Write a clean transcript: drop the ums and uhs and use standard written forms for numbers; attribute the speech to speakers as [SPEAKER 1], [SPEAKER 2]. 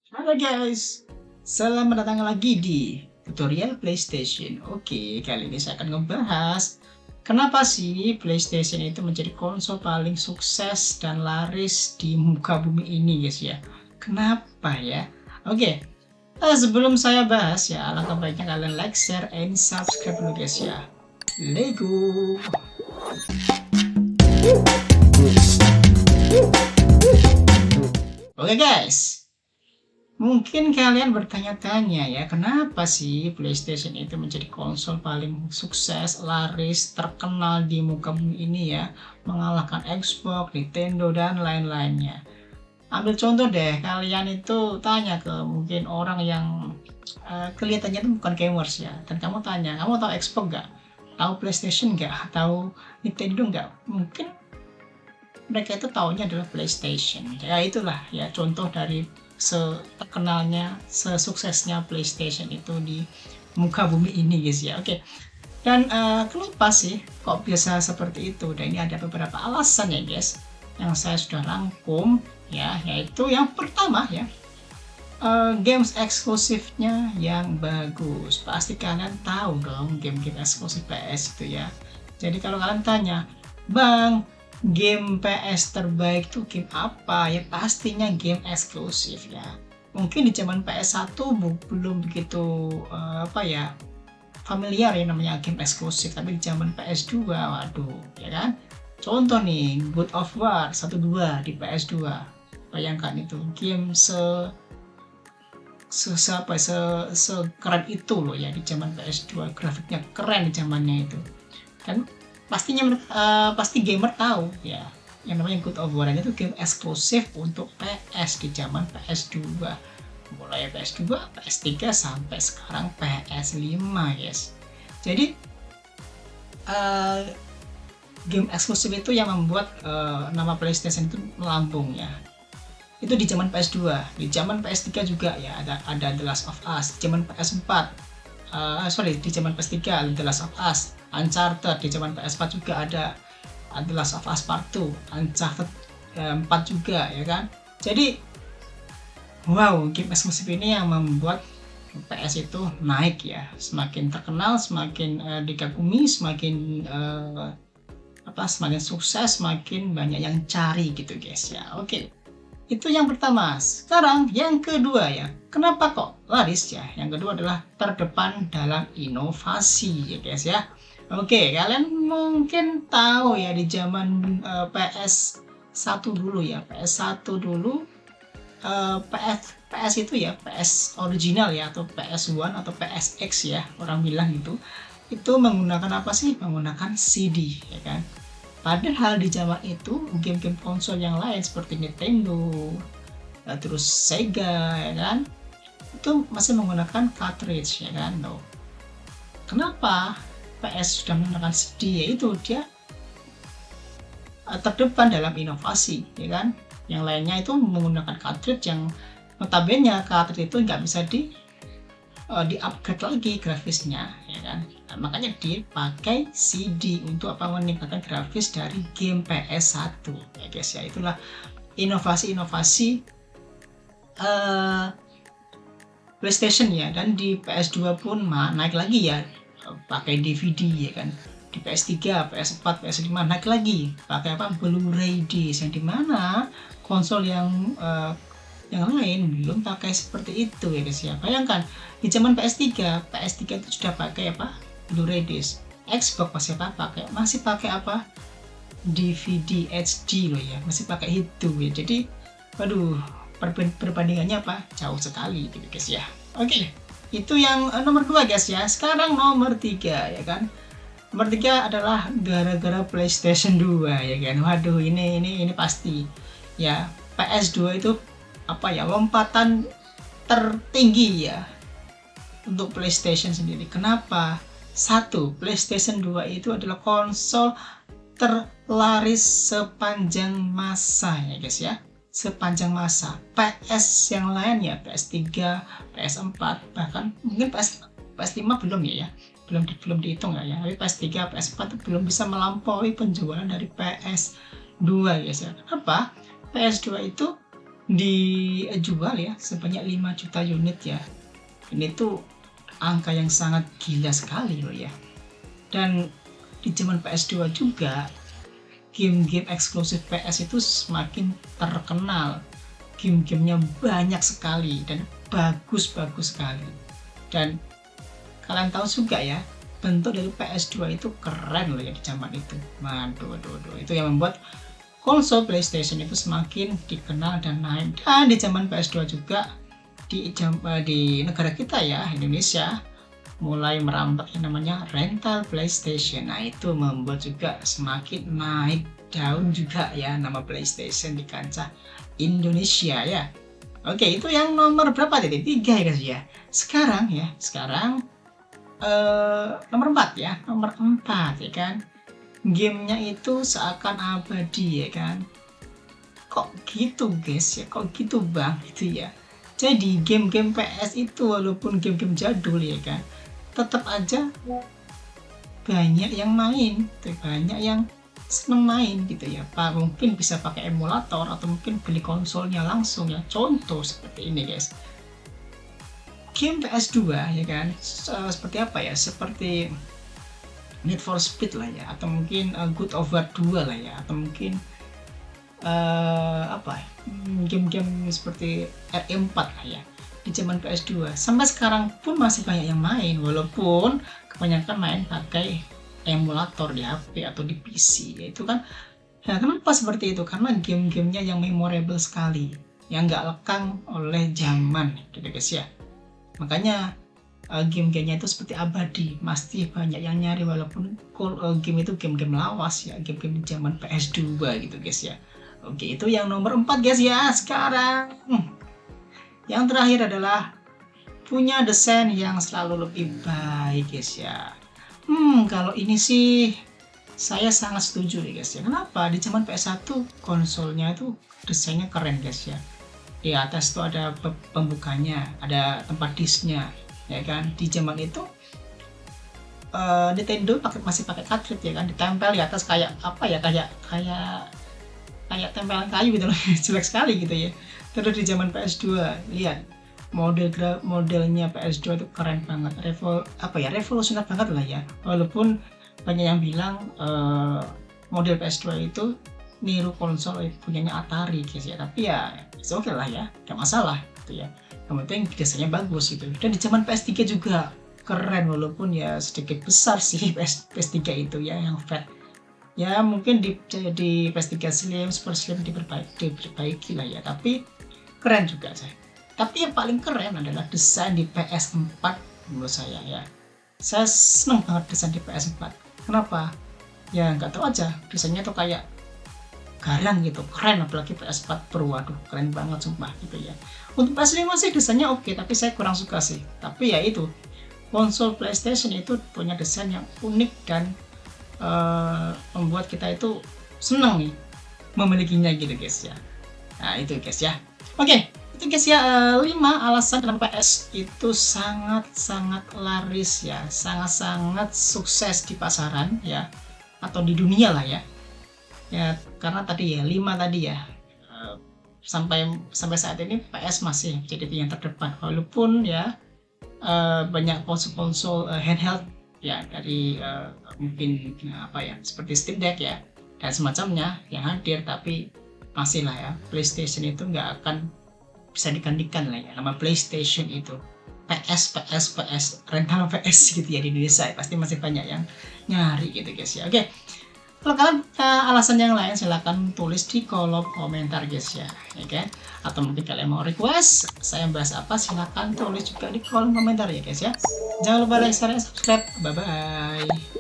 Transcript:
[SPEAKER 1] Halo guys, selamat datang lagi di tutorial PlayStation. Oke, kali ini saya akan ngebahas kenapa sih PlayStation itu menjadi konsol paling sukses dan laris di muka bumi ini guys ya. Kenapa ya? Oke, sebelum saya bahas ya, alangkah baiknya kalian like, share, and subscribe dulu guys ya. Lego. Oke guys, mungkin kalian bertanya-tanya ya, kenapa sih PlayStation itu menjadi konsol paling sukses, laris, terkenal di muka bumi ini ya, mengalahkan Xbox, Nintendo, dan lain-lainnya. Ambil contoh deh, kalian itu tanya ke mungkin orang yang kelihatannya itu bukan gamers ya, dan kamu tanya, kamu tahu Xbox nggak? Tahu PlayStation nggak? Tahu Nintendo nggak? Mungkin mereka itu taunya adalah PlayStation. Ya itulah ya contoh dari terkenalnya, sesuksesnya PlayStation itu di muka bumi ini guys ya. Oke. Dan kenapa sih kok bisa seperti itu? Dan ini ada beberapa alasan ya guys yang saya sudah rangkum ya, yaitu yang pertama ya, games eksklusifnya yang bagus. Pasti kalian tahu dong game-game eksklusif PS itu ya. Jadi kalau kalian tanya, Bang, game PS terbaik tuh game apa? Ya pastinya game eksklusif ya. Mungkin di zaman PS1 belum begitu familiar ya namanya game eksklusif, tapi di zaman PS2 waduh, ya kan? Contoh nih, God of War 1 2 di PS2. Bayangkan itu game sekeren itu loh ya di zaman PS2, grafiknya keren di zamannya itu. Dan pastinya pasti gamer tahu ya yang namanya God of War itu game eksklusif untuk PS di zaman PS2, mulai PS2, PS3 sampai sekarang PS5 guys. Jadi game eksklusif itu yang membuat nama PlayStation itu melambung ya. Itu di zaman PS2, di zaman PS3 juga ya ada The Last of Us, di zaman PS4 di zaman PS3 The Last of Us, Uncharted, di zaman PS4 juga ada The Last of Us Part 2, Uncharted 4 juga ya kan. Jadi wow, game eksklusif ini yang membuat PS itu naik ya, semakin terkenal, semakin dikagumi, semakin semakin sukses, semakin banyak yang cari gitu guys ya. Oke. Itu yang pertama. Sekarang yang kedua ya. Kenapa kok laris ya? Yang kedua adalah terdepan dalam inovasi ya guys ya. Oke, kalian mungkin tahu ya di zaman PS1 dulu ya. PS1 dulu PS itu ya, PS original ya, atau PS1 atau PSX ya, orang bilang gitu. Itu menggunakan apa sih? Menggunakan CD ya kan. Padahal di zaman itu game-game konsol yang lain seperti Nintendo, terus Sega ya kan, itu masih menggunakan cartridge ya kan. Loh. Kenapa PS sudah menggunakan CD? Yaitu dia terdepan dalam inovasi ya kan. Yang lainnya itu menggunakan cartridge yang notabene cartridge itu nggak bisa di upgrade lagi grafisnya ya kan. Nah, makanya dipakai CD untuk meningkatkan grafis dari game PS1 ya guys ya. Itulah inovasi-inovasi PlayStation ya. Dan di PS2 pun naik lagi ya, pakai DVD ya kan. Di PS3, PS4, PS5 naik lagi pakai Blu-ray disc, yang dimana konsol yang lain belum pakai seperti itu ya guys ya. Bayangkan di zaman PS3 itu sudah pakai Blu-ray disc. Xbox masih pakai DVD HD loh ya, masih pakai itu ya. Jadi waduh, perbandingannya jauh sekali gitu guys ya. Oke, itu yang nomor 2 guys ya. Sekarang nomor 3 ya kan. Nomor 3 adalah gara-gara PlayStation 2 ya kan. Waduh, ini pasti ya. PS2 itu lompatan tertinggi ya untuk PlayStation sendiri. Kenapa? Satu, PlayStation 2 itu adalah konsol terlaris sepanjang masa ya guys ya. Sepanjang masa. PS yang lain ya, PS3, PS4, bahkan mungkin PS5 belum ya. Belum dihitung ya. Tapi PS3, PS4 itu belum bisa melampaui penjualan dari PS2 guys ya. Kenapa? PS2 itu dijual ya sebanyak 5 juta unit ya. Ini tuh angka yang sangat gila sekali loh ya. Dan di zaman PS2 juga game-game eksklusif PS itu semakin terkenal. Game-gamenya banyak sekali dan bagus-bagus sekali. Dan kalian tahu juga ya, bentuk dari PS2 itu keren loh ya di zaman itu. Waduh, itu yang membuat konsol PlayStation itu semakin dikenal dan naik. Dan di zaman PS2 juga di negara kita ya, Indonesia, mulai merambat yang namanya rental PlayStation. Nah, itu membuat juga semakin naik daun juga ya nama PlayStation di kancah Indonesia ya. Oke, itu yang nomor berapa tadi? 3 ya guys ya. Sekarang nomor 4 ya. Nomor 4 ya kan. Gamenya itu seakan abadi ya kan. Kok gitu guys ya, kok gitu bang gitu ya. Jadi game-game PS itu walaupun game-game jadul ya kan, tetap aja banyak yang main, banyak yang seneng main gitu ya. Pak mungkin bisa pakai emulator atau mungkin beli konsolnya langsung ya. Contoh seperti ini guys, game PS2 ya kan, seperti apa ya, seperti Need for Speed lah ya, atau mungkin God of War 2 lah ya, atau mungkin game-game seperti RE4 lah ya di zaman PS2. Sampai sekarang pun masih banyak yang main, walaupun kebanyakan main pakai emulator di HP atau di PC ya. Itu kan ya, kenapa seperti itu? Karena game-gamenya yang memorable sekali, yang nggak lekang oleh zaman gitu guys ya. Makanya game-gamenya itu seperti abadi, masih banyak yang nyari walaupun game itu game-game lawas ya, game-game di zaman PS2 gitu guys ya. Oke, itu yang nomor 4 guys ya. Sekarang yang terakhir adalah punya desain yang selalu lebih baik guys ya. Kalau ini sih saya sangat setuju ya guys ya. Kenapa? Di zaman PS1 konsolnya itu desainnya keren guys ya. Di atas tuh ada pembukanya, ada tempat disknya ya kan. Di zaman itu Nintendo masih pakai cartridge ya kan, ditempel di atas kayak apa ya, kayak tempelan kayu gitu loh. Jelek sekali gitu ya. Terus di zaman PS2 lihat modelnya PS2 itu keren banget, revolusioner banget lah ya. Walaupun banyak yang bilang model PS2 itu niru konsol punyanya Atari guys ya, tapi ya oke lah ya, gak masalah gitu ya. Yang penting desainnya bagus gitu. Dan di zaman PS3 juga keren, walaupun ya sedikit besar sih PS3 itu ya, yang fat ya, mungkin di PS3 Slim, Super Slim diperbaiki lah ya, tapi keren juga saya. Tapi yang paling keren adalah desain di PS4 menurut saya ya. Saya seneng banget desain di PS4. Kenapa? Ya nggak tahu aja, desainnya tuh kayak garang gitu, keren. Apalagi PS4 Pro, waduh keren banget sumpah gitu ya. Untuk PS5 sih desainnya oke, tapi saya kurang suka sih. Tapi ya itu, konsol PlayStation itu punya desain yang unik dan membuat kita itu senang nih memilikinya gitu guys ya. Nah itu guys ya. Oke, itu guys ya, 5 alasan kenapa PS itu sangat-sangat laris ya, sangat-sangat sukses di pasaran ya, atau di dunia lah ya. Ya karena tadi ya 5 tadi ya, sampai saat ini PS masih jadi yang terdepan, walaupun ya banyak konsol-konsol handheld ya dari mungkin seperti Steam Deck ya dan semacamnya yang hadir, tapi masih lah ya, PlayStation itu nggak akan bisa digantikan lah ya nama PlayStation itu. PS rental PS gitu ya di Indonesia ya, pasti masih banyak yang nyari gitu guys ya. Oke, kalau kalian alasan yang lain silahkan tulis di kolom komentar guys ya, kan? Atau mungkin kalian mau request saya bahas apa, silahkan tulis juga di kolom komentar ya guys ya. Jangan lupa like, share, dan subscribe. Bye bye.